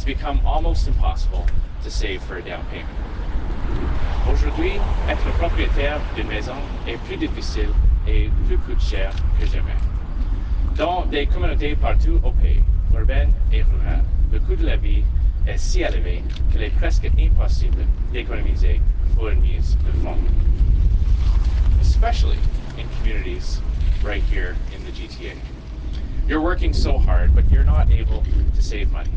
it's become almost impossible to save for a down payment. Aujourd'hui, être propriétaire d'une maison est plus difficile et plus coûte cher que jamais. Dans des communautés partout au pays, urbaines et rurales, le coût de la vie est si élevé qu'il est presque impossible d'économiser pour une mise de fonds. Especially in communities right here in the GTA. You're working so hard, but you're not able to save money.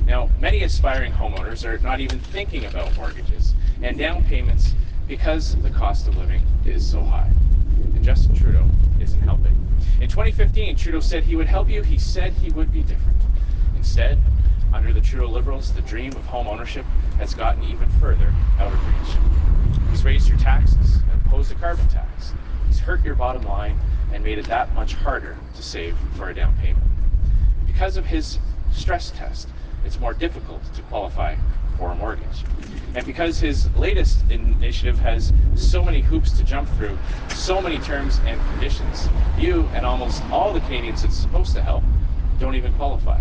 Now, many aspiring homeowners are not even thinking about mortgages and down payments because the cost of living is so high. And Justin Trudeau isn't helping. In 2015, Trudeau said he would help you. He said he would be different. Instead, under the Trudeau Liberals, the dream of home ownership has gotten even further out of reach. He's raised your taxes and imposed a carbon tax. He's hurt your bottom line and made it that much harder to save for a down payment. Because of his stress test, it's more difficult to qualify for a mortgage. And because his latest initiative has so many hoops to jump through, so many terms and conditions, you and almost all the Canadians it's supposed to help don't even qualify.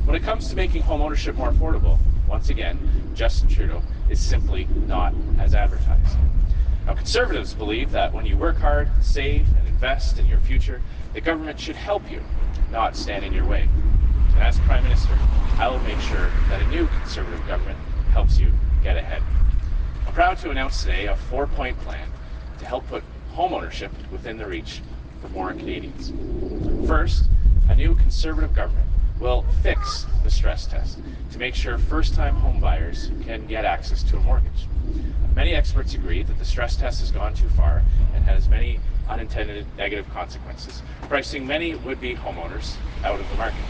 When it comes to making home ownership more affordable, once again, Justin Trudeau is simply not as advertised. Now, Conservatives believe that when you work hard, save, and invest in your future, the government should help you, not stand in your way. And as Prime Minister, I will make sure that a new Conservative government helps you get ahead. I'm proud to announce today a 4-point plan to help put home ownership within the reach for more Canadians. First, a new Conservative government will fix the stress test to make sure first-time home buyers can get access to a mortgage. Many experts agree that the stress test has gone too far and has many unintended negative consequences, pricing many would-be homeowners out of the market.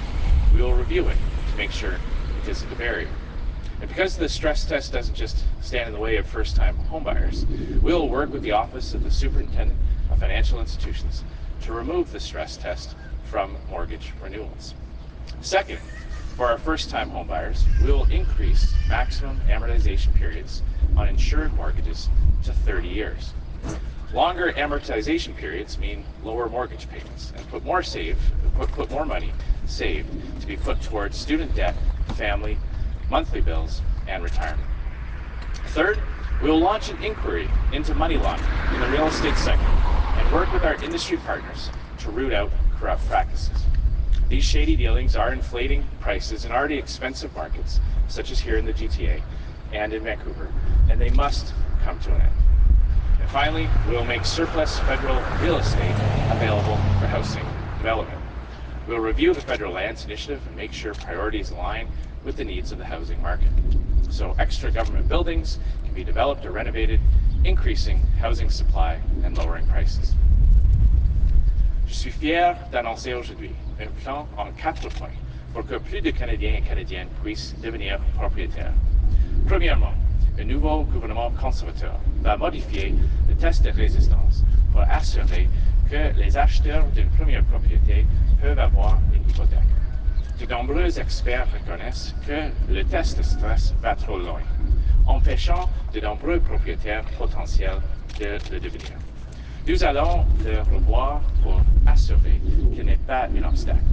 We will review it to make sure it isn't a barrier. And because the stress test doesn't just stand in the way of first-time homebuyers, we will work with the Office of the Superintendent of Financial Institutions to remove the stress test from mortgage renewals. Second, for our first-time homebuyers, we will increase maximum amortization periods on insured mortgages to 30 years. Longer amortization periods mean lower mortgage payments and put more money saved to be put towards student debt, family, monthly bills, and retirement. Third, we will launch an inquiry into money laundering in the real estate sector and work with our industry partners to root out corrupt practices. These shady dealings are inflating prices in already expensive markets, such as here in the GTA and in Vancouver, and they must come to an end. And finally, we will make surplus federal real estate available for housing development. We will review the Federal Lands Initiative and make sure priorities align with the needs of the housing market. So extra government buildings can be developed or renovated, increasing housing supply and lowering prices. Je suis fier d'annoncer aujourd'hui un plan en 4 points pour que plus de Canadiens et Canadiennes puissent devenir propriétaires. Premièrement, un nouveau gouvernement conservateur va modifier le test de résistance pour assurer que les acheteurs d'une première propriété peuvent avoir une hypothèque. De nombreux experts reconnaissent que le test de stress va trop loin, empêchant de nombreux propriétaires potentiels de le devenir. Nous allons le revoir pour assurer qu'il n'est pas un obstacle.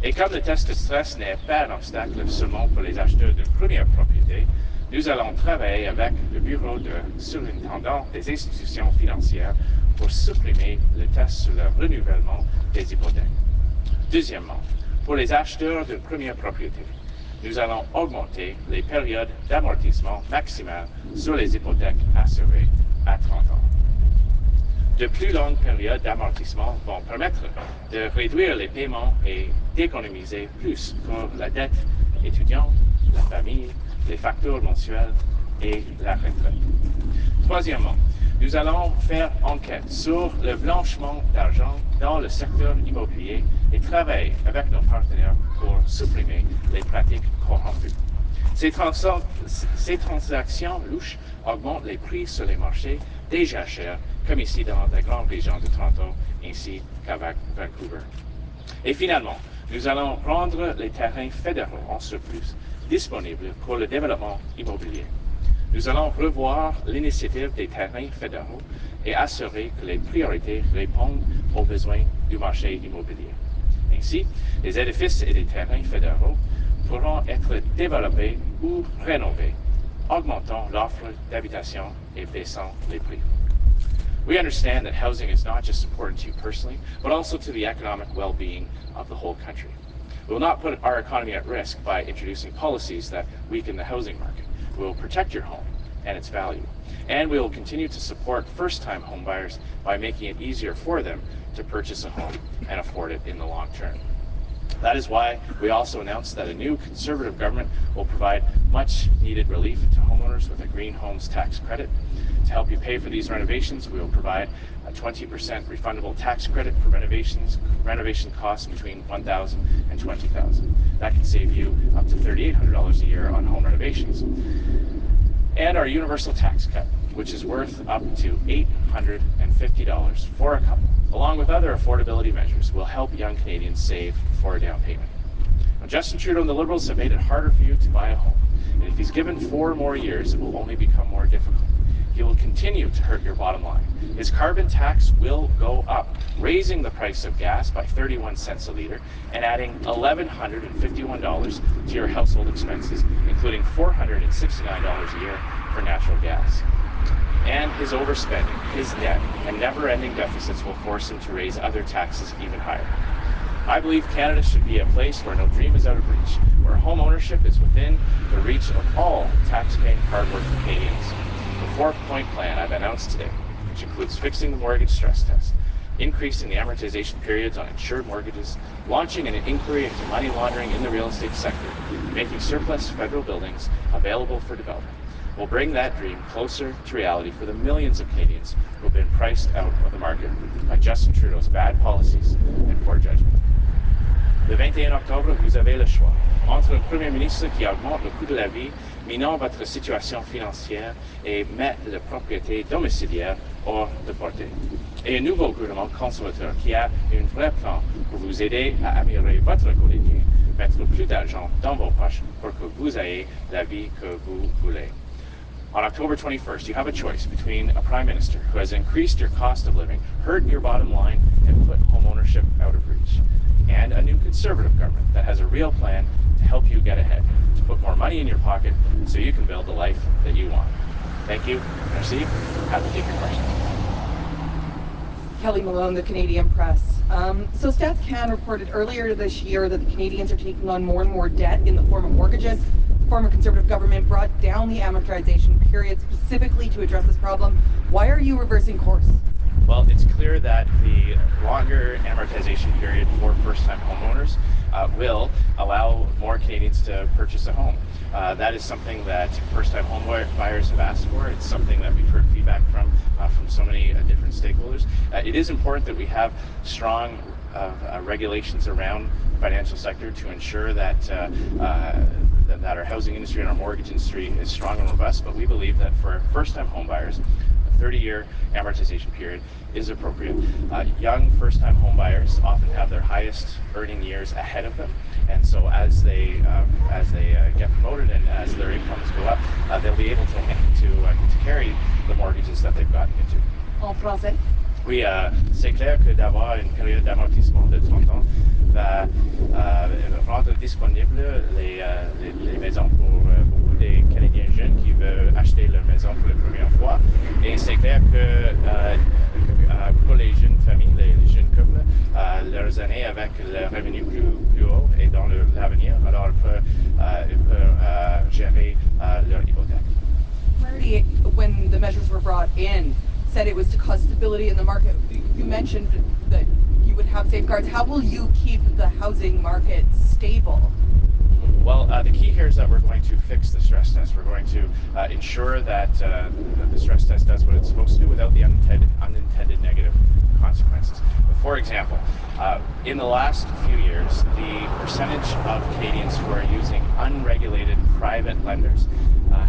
Et comme le test de stress n'est pas un obstacle seulement pour les acheteurs d'une première propriété, nous allons travailler avec le Bureau de surintendant des institutions financières pour supprimer le test sur le renouvellement des hypothèques. Deuxièmement, pour les acheteurs d'une première propriété, nous allons augmenter les périodes d'amortissement maximales sur les hypothèques assurées à 30 ans. De plus longues périodes d'amortissement vont permettre de réduire les paiements et d'économiser plus pour la dette étudiante, la famille, les factures mensuelles et la retraite. Troisièmement, nous allons faire enquête sur le blanchiment d'argent dans le secteur immobilier et travailler avec nos partenaires pour supprimer les pratiques corrompues. Ces transactions louches augmentent les prix sur les marchés déjà chers, comme ici dans la grande région de Toronto, ainsi qu'à Vancouver. Et finalement, nous allons rendre les terrains fédéraux en surplus disponibles pour le développement immobilier. Nous allons revoir l'initiative des terrains fédéraux et assurer que les priorités répondent aux besoins du marché immobilier. Ainsi, les édifices et les terrains fédéraux pourront être développés ou rénovés, augmentant l'offre d'habitation et baissant les prix. We understand that housing is not just important to you personally, but also to the economic well-being of the whole country. We will not put our economy at risk by introducing policies that weaken the housing market. We will protect your home and its value. And we will continue to support first-time homebuyers by making it easier for them to purchase a home and afford it in the long term. That is why we also announced that a new Conservative government will provide much-needed relief to homeowners with a Green Homes tax credit. To help you pay for these renovations, we will provide a 20% refundable tax credit for renovation costs between $1,000 and $20,000. That can save you up to $3,800 a year on home renovations. And our universal tax cut, which is worth up to $850 for a couple, along with other affordability measures, will help young Canadians save for a down payment. Now, Justin Trudeau and the Liberals have made it harder for you to buy a home. And if he's given 4 more years, it will only become more difficult. He will continue to hurt your bottom line. His carbon tax will go up, raising the price of gas by 31 cents a litre and adding $1,151 to your household expenses, including $469 a year for natural gas. And his overspending, his debt, and never-ending deficits will force him to raise other taxes even higher. I believe Canada should be a place where no dream is out of reach, where home ownership is within the reach of all tax-paying, hard-working Canadians. The 4-point plan I've announced today, which includes fixing the mortgage stress test, increasing the amortization periods on insured mortgages, launching an inquiry into money laundering in the real estate sector, making surplus federal buildings available for development, will bring that dream closer to reality for the millions of Canadians who have been priced out of the market by Justin Trudeau's bad policies and poor judgment. Le 21 octobre, vous avez le choix entre un Premier ministre qui augmente le coût de la vie, minant votre situation financière et met la propriété domiciliaire hors de portée, et un nouveau gouvernement conservateur qui a un vrai plan pour vous aider à améliorer votre quotidien, mettre plus d'argent dans vos poches pour que vous ayez la vie que vous voulez. On October 21st, you have a choice between a Prime Minister who has increased your cost of living, hurt your bottom line, and put home ownership out of reach, and a new Conservative government that has a real plan to help you get ahead, to put more money in your pocket so you can build the life that you want. Thank you. Merci. Happy to take your questions. Kelly Malone, the Canadian Press. So Stats Can reported earlier this year that the Canadians are taking on more and more debt in the form of mortgages. The former Conservative government brought down the amortization period specifically to address this problem. Why are you reversing course? Well, it's clear that the longer amortization period for first-time homeowners will allow more Canadians to purchase a home. That is something that first-time home buyers have asked for. It's something that we've heard feedback from so many different stakeholders. It is important that we have strong regulations around the financial sector to ensure that that our housing industry and our mortgage industry is strong and robust, but we believe that for first-time home buyers, 30-year amortization period is appropriate. Young first-time home buyers often have their highest earning years ahead of them, and so as they get promoted and as their incomes go up, they'll be able to carry the mortgages that they've gotten into. En français? Oui, c'est clair que d'avoir une période d'amortissement de 30 ans va rendre disponible les maisons pour beaucoup des Canadiens jeunes qui veulent acheter leur maison pour la première fois. Et c'est clair que pour les jeunes familles, les jeunes couples, leurs années avec le revenu plus haut et dans l'avenir, alors ils peuvent gérer leur hypothèque. Clarity, when the measures were brought in, said it was to cause stability in the market. You mentioned that you would have safeguards. How will you keep the housing market stable? Well, the key here is that we're going to fix the stress test. We're going to ensure that the stress test does what it's supposed to do without the unintended negative consequences. For example, in the last few years, the percentage of Canadians who are using unregulated private lenders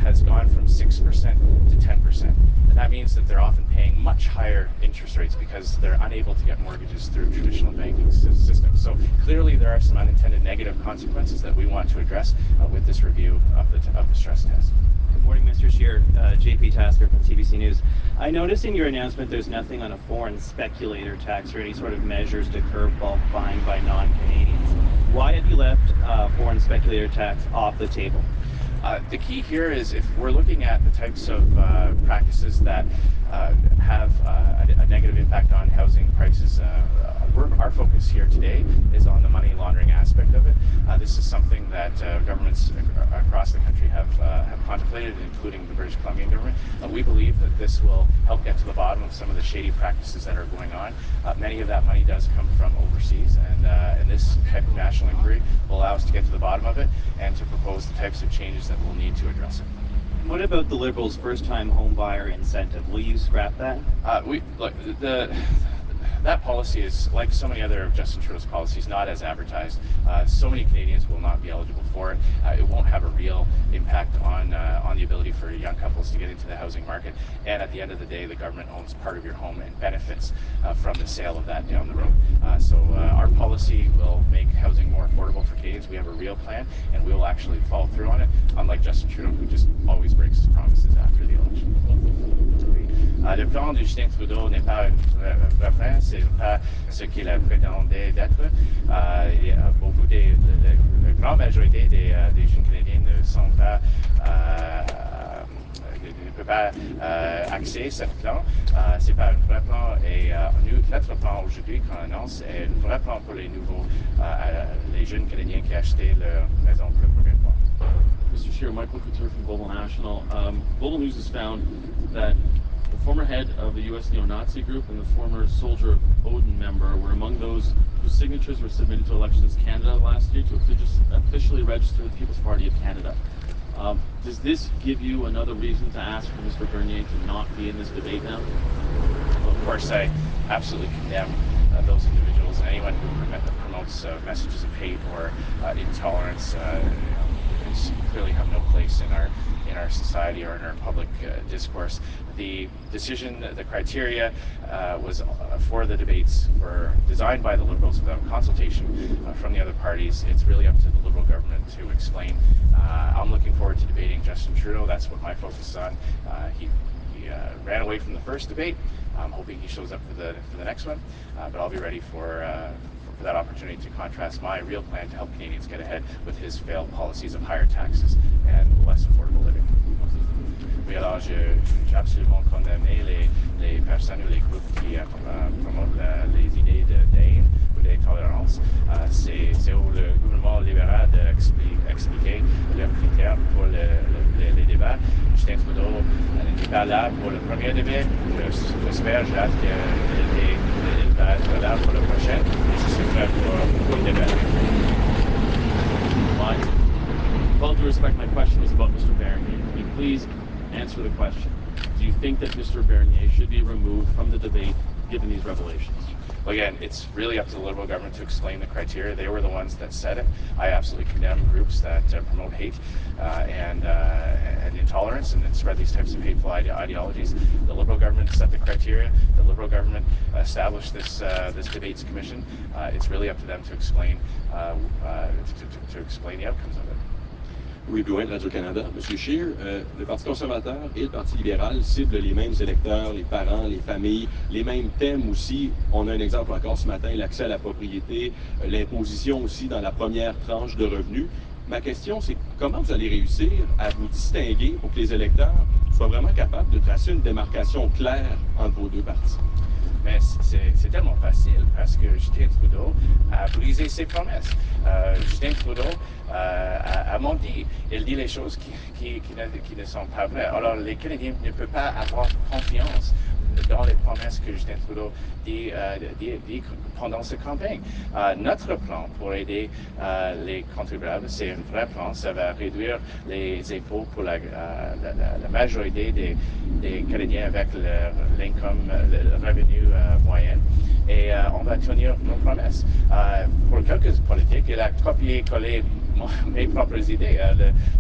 has gone from 6% to 10%. And that means that they're often paying much higher interest rates because they're unable to get mortgages through traditional banking systems. So clearly there are some unintended negative consequences that we want to address with this review of the stress test. Good morning, Mr. Scheer. JP Tasker from CBC News. I noticed in your announcement there's nothing on a foreign speculator tax or any sort of measures to curb bulk buying by non-Canadians. Why have you left foreign foreign speculator tax off the table? The key here is if we're looking at the types of practices that have a negative impact on housing prices, our focus here today is on the money laundering aspect of it. This is something that governments across the country have contemplated, including the British Columbian government. We believe that this will help get to the bottom of some of the shady practices that are going on. Many of that money does come from overseas, and this type of national inquiry will allow us to get to the bottom of it and to propose the types of changes that we'll need to address it. What about the Liberals' first-time home buyer incentive? Will you scrap that? That policy is, like so many other of Justin Trudeau's policies, not as advertised. So many Canadians will not be eligible for it. It won't have a real impact on the ability for young couples to get into the housing market. And at the end of the day, the government owns part of your home and benefits from the sale of that down the road. So our policy will make housing more affordable for Canadians. We have a real plan, and we will actually follow through on it, unlike Justin Trudeau, who just always breaks his promises after the election. Le plan de Justin Trudeau n'est pas un vrai plan, c'est pas ce qu'il prétendait d'être. Beaucoup la grande majorité des jeunes Canadiens ne sont pas ne peut pas accéder à ce plan. C'est pas un vrai plan et notre plan aujourd'hui qu'on annonce est un vrai plan pour les nouveaux, les jeunes Canadiens qui achetaient leur maison pour la première fois. Mr. Scheer, Michael Couture from Global National. Global News has found that the former head of the U.S. neo-Nazi group and the former Soldier of Odin member were among those whose signatures were submitted to Elections Canada last year to officially register the People's Party of Canada. Does this give you another reason to ask for Mr. Bernier to not be in this debate now? Well, of course, I absolutely condemn those individuals and anyone who promotes messages of hate or intolerance. Clearly have no place in our society or in our public discourse. The decision, the criteria was for the debates were designed by the Liberals without consultation from the other parties. It's really up to the Liberal government to explain. I'm looking forward to debating Justin Trudeau. That's what my focus is on. He ran away from the first debate. I'm hoping he shows up for the next one, but I'll be ready for that opportunity to contrast my real plan to help Canadians get ahead with his failed policies of higher taxes and less affordable living. Oui, alors j'ai absolument condamné les personnes ou les groupes qui promotent les idées de haine ou d'intolérance. C'est au gouvernement libéral d'expliquer leurs critères pour les débats. Justin Trudeau n'était pas là pour le premier débat. J'espère, j'ai hâte qu'il va être là pour le prochain. Et je suis prêt pour le débat. With all due respect, my question was about Mr. Bernier. Can you please answer the question? Do you think that Mr. Bernier should be removed from the debate given these revelations? Well, again, it's really up to the Liberal government to explain the criteria. They were the ones that said it. I absolutely condemn groups that promote hate and intolerance and spread these types of hateful ideologies. The Liberal government set the criteria. The Liberal government established this debates commission. It's really up to them to explain to explain the outcomes of it. Oui, Blouin de Radio-Canada. Monsieur Scheer, le Parti conservateur et le Parti libéral ciblent les mêmes électeurs, les parents, les familles, les mêmes thèmes aussi. On a un exemple encore ce matin, l'accès à la propriété, l'imposition aussi dans la première tranche de revenus. Ma question, c'est comment vous allez réussir à vous distinguer pour que les électeurs soient vraiment capables de tracer une démarcation claire entre vos deux partis? Mais c'est tellement facile parce que Justin Trudeau a brisé ses promesses. Justin Trudeau a menti. Il dit les choses qui ne sont pas vraies. Alors les Canadiens ne peuvent pas avoir confiance dans les promesses que Justin Trudeau dit pendant sa campagne. Notre plan pour aider les contribuables, c'est un vrai plan. Ça va réduire les impôts pour la majorité des Canadiens avec l'income, le revenu moyen. Et on va tenir nos promesses. Pour quelques politiques, il a copié-collé mes propres idées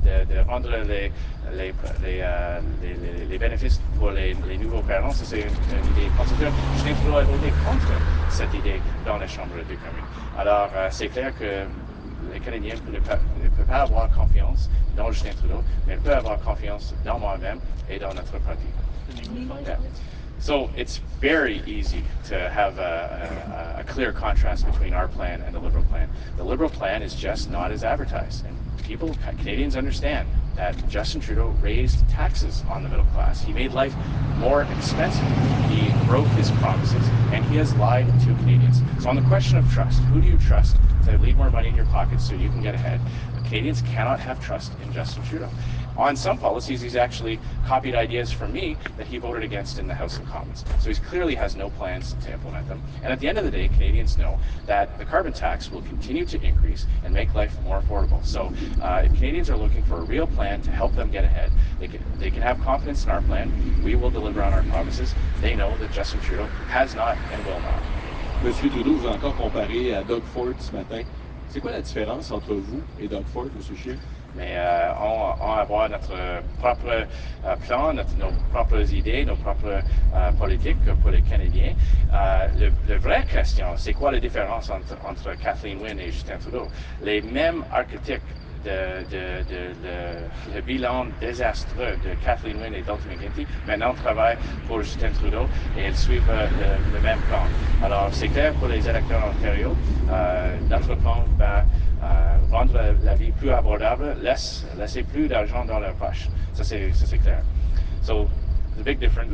de rendre les bénéfices pour les nouveaux parents. C'est une idée constitutionnelle. Justin Trudeau a voté contre cette idée dans la Chambre des communes. Alors, c'est clair que les Canadiens ne peuvent pas avoir confiance dans Justin Trudeau, mais ils peuvent avoir confiance dans moi-même et dans notre parti. Yeah. So it's very easy to have a clear contrast between our plan and the Liberal plan. The Liberal plan is just not as advertised. And Canadians understand that Justin Trudeau raised taxes on the middle class. He made life more expensive. He broke his promises, and he has lied to Canadians. So on the question of trust, who do you trust to leave more money in your pocket so you can get ahead? Canadians cannot have trust in Justin Trudeau. On some policies, he's actually copied ideas from me that he voted against in the House of Commons. So he clearly has no plans to implement them. And at the end of the day, Canadians know that the carbon tax will continue to increase and make life more affordable. So if Canadians are looking for a real plan to help them get ahead, they can have confidence in our plan. We will deliver on our promises. They know that Justin Trudeau has not and will not. Monsieur Trudeau vous a encore comparé à Doug Ford ce matin. C'est quoi la différence entre vous et Doug Ford, Monsieur Scheer? Mais on va avoir notre propre plan, nos propres idées, nos propres politiques pour les Canadiens. La vraie question, c'est quoi la différence entre Kathleen Wynne et Justin Trudeau? Les mêmes architectes le bilan désastreux de Kathleen Wynne et Dalton McGuinty maintenant travaillent pour Justin Trudeau et ils suivent le même plan. Alors c'est clair pour les électeurs en Ontario, notre plan va rendre la vie plus abordable, laisser plus d'argent dans leur poche. Ça c'est clair. So the big difference,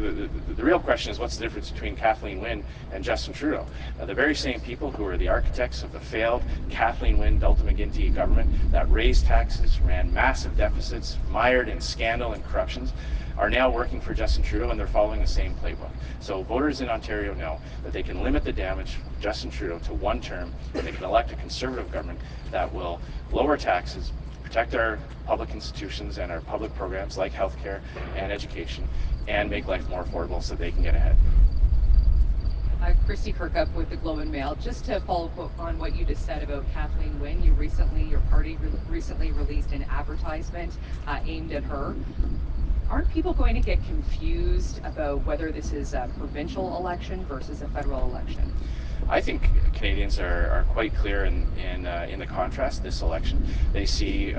the real question is what's the difference between Kathleen Wynne and Justin Trudeau? The very same people who were the architects of the failed Kathleen Wynne, Dalton McGuinty government that raised taxes, ran massive deficits, mired in scandal and corruptions, are now working for Justin Trudeau, and they're following the same playbook. So voters in Ontario know that they can limit the damage of Justin Trudeau to one term, and they can elect a Conservative government that will lower taxes, protect our public institutions and our public programs like healthcare and education, and make life more affordable so they can get ahead. Christy Kirkup with the Globe and Mail. Just to follow up on what you just said about Kathleen Wynne, your party recently released an advertisement aimed at her. Aren't people going to get confused about whether this is a provincial election versus a federal election? I think Canadians are quite clear in the contrast this election. They see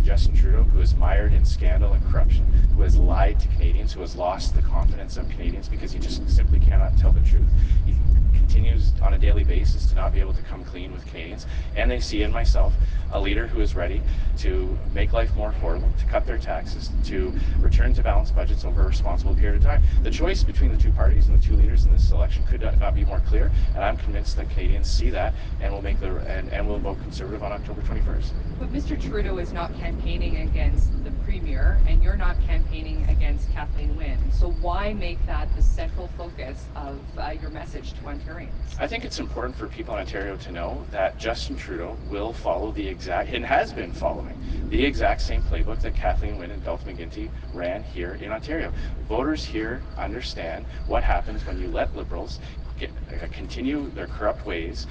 Justin Trudeau, who is mired in scandal and corruption, who has lied to Canadians, who has lost the confidence of Canadians because he just simply cannot tell the truth. He continues on a daily basis to not be able to come clean with Canadians. And they see in myself a leader who is ready to make life more affordable, to cut their taxes, to return to balanced budgets over a responsible period of time. The choice between the two parties and the two leaders in this election could not be more clear, and I'm convinced that Canadians see that and will vote Conservative on October 21st. But Mr. Trudeau is not campaigning against the Premier, and you're not campaigning against Kathleen Wynne. So why make that the central focus of your message to Ontarians? I think it's important for people in Ontario to know that Justin Trudeau will follow and has been following the exact same playbook that Kathleen Wynne and Dalton McGuinty ran here in Ontario. Voters here understand what happens when you let Liberals continue their corrupt ways,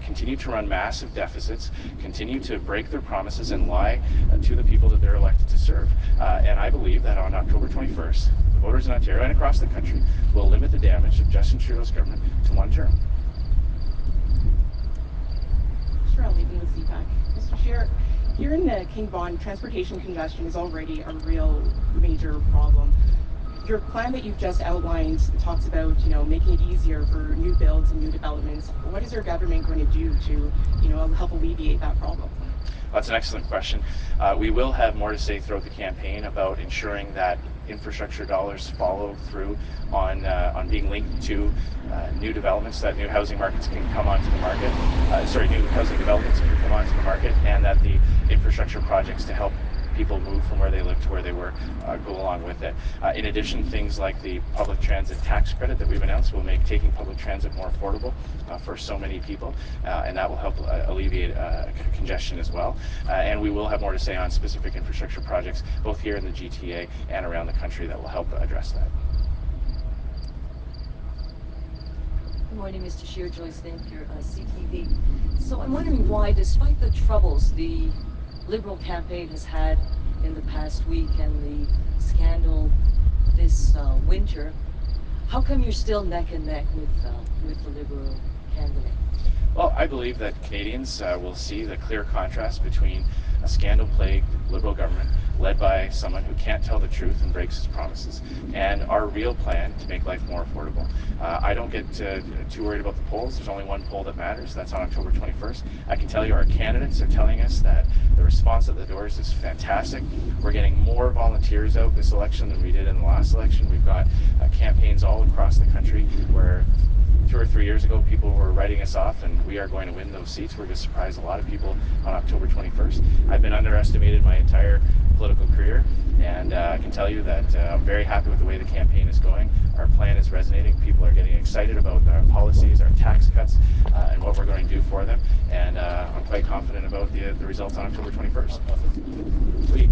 continue to run massive deficits, continue to break their promises and lie to the people that they're elected to serve. And I believe that on October 21st, the voters in Ontario and across the country will limit the damage of Justin Trudeau's government to one term. Cheryl Levin with CPAC. Mr. Scheer, here in the King Vaughan, transportation congestion is already a real major problem. Your plan that you've just outlined talks about, making it easier for new builds and new developments. What is your government going to do to, help alleviate that problem? That's an excellent question. We will have more to say throughout the campaign about ensuring that infrastructure dollars follow through on being linked to new developments, that new housing markets can come onto the market. New housing developments can come onto the market, and that the infrastructure projects to help people move from where they live to where they work go along with it. In addition, things like the public transit tax credit that we've announced will make taking public transit more affordable for so many people, and that will help alleviate congestion as well. And we will have more to say on specific infrastructure projects, both here in the GTA and around the country, that will help address that. Good morning, Mr. Scheer. Joyce Thankyer, CTV. So I'm wondering why, despite the troubles the Liberal campaign has had in the past week and the scandal this winter, how come you're still neck and neck with the Liberal candidate? Well, I believe that Canadians will see the clear contrast between a scandal-plagued Liberal government led by someone who can't tell the truth and breaks his promises, and our real plan to make life more affordable. I don't get too worried about the polls. There's only one poll that matters. That's on October 21st. I can tell you our candidates are telling us that the response at the doors is fantastic. We're getting more volunteers out this election than we did in the last election. We've got campaigns all across the country where 2 or 3 years ago, people were writing us off, and we are going to win those seats. We're going to surprise a lot of people on October 21st. I've been underestimated my entire political career, and I can tell you that I'm very happy with the way the campaign is going. Our plan is resonating. People are getting excited about our policies, our tax cuts, and what we're going to do for them. And I'm quite confident about the results on October 21st. Oui.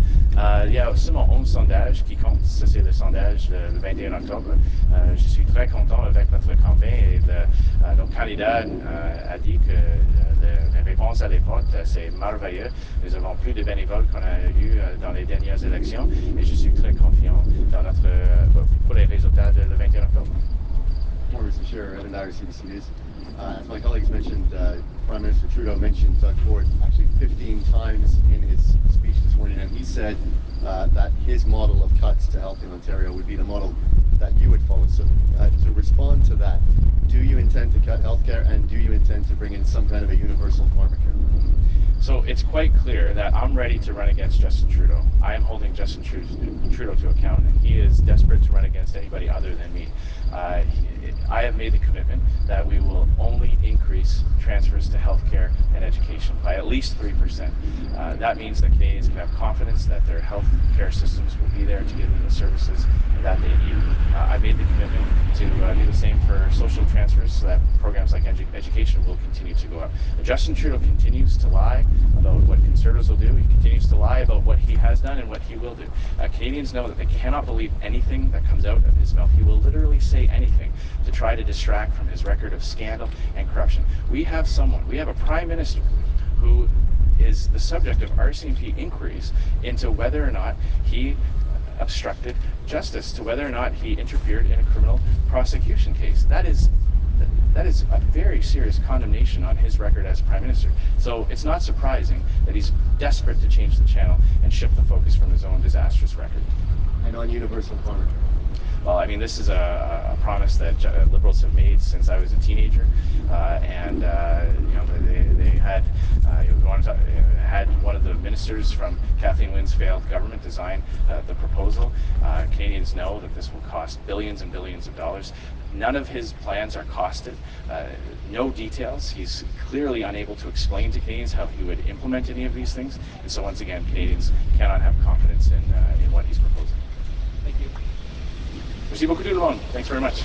Il y a seulement 11 sondages qui comptent. Ça, c'est le sondage le 21 octobre. Je suis très content avec notre campagne et notre candidat a dit que les réponses à les votes, c'est merveilleux. Nous avons plus de bénévoles qu'on a eu dans les dernières élections et je suis très confiant dans pour les résultats le 21 octobre. Morning, Mr. Scheer, Evan Dyer, CBC News. As my colleagues mentioned, Prime Minister Trudeau mentioned Doug Ford actually 15 times in his speech this morning, and he said that his model of cuts to health in Ontario would be the model that you would follow. So to respond to that, do you intend to cut healthcare, and do you intend to bring in some kind of a universal pharmacare? So it's quite clear that I'm ready to run against Justin Trudeau. I am holding Justin Trudeau to account, and he is desperate to run against anybody other than me. I have made the commitment that we will only increase transfers to healthcare and education by at least 3%. That means that Canadians can have confidence that their health care systems will be there to give them the services that they need. I made the commitment to do the same for social transfers so that programs like education will continue to go up. Justin Trudeau continues to lie about what Conservatives will do. He continues to lie about what he has done and what he will do. Canadians know that they cannot believe anything that comes out of his mouth. He will literally say anything to try to distract from his record of scandal and corruption. We have a Prime Minister who is the subject of RCMP inquiries into whether or not he obstructed justice, to whether or not he interfered in a criminal prosecution case. That is a very serious condemnation on his record as Prime Minister. So it's not surprising that he's desperate to change the channel and shift the focus from his own disastrous record. And on universal pharmacare? Well, I mean, this is a promise that Liberals have made since I was a teenager, and they had had one of the ministers from Kathleen Wynne's failed government design the proposal. Canadians know that this will cost billions and billions of dollars. None of his plans are costed. No details. He's clearly unable to explain to Canadians how he would implement any of these things. And so once again, Canadians cannot have confidence in what he's proposing. Thank you. Merci beaucoup tout le monde. Thanks very much.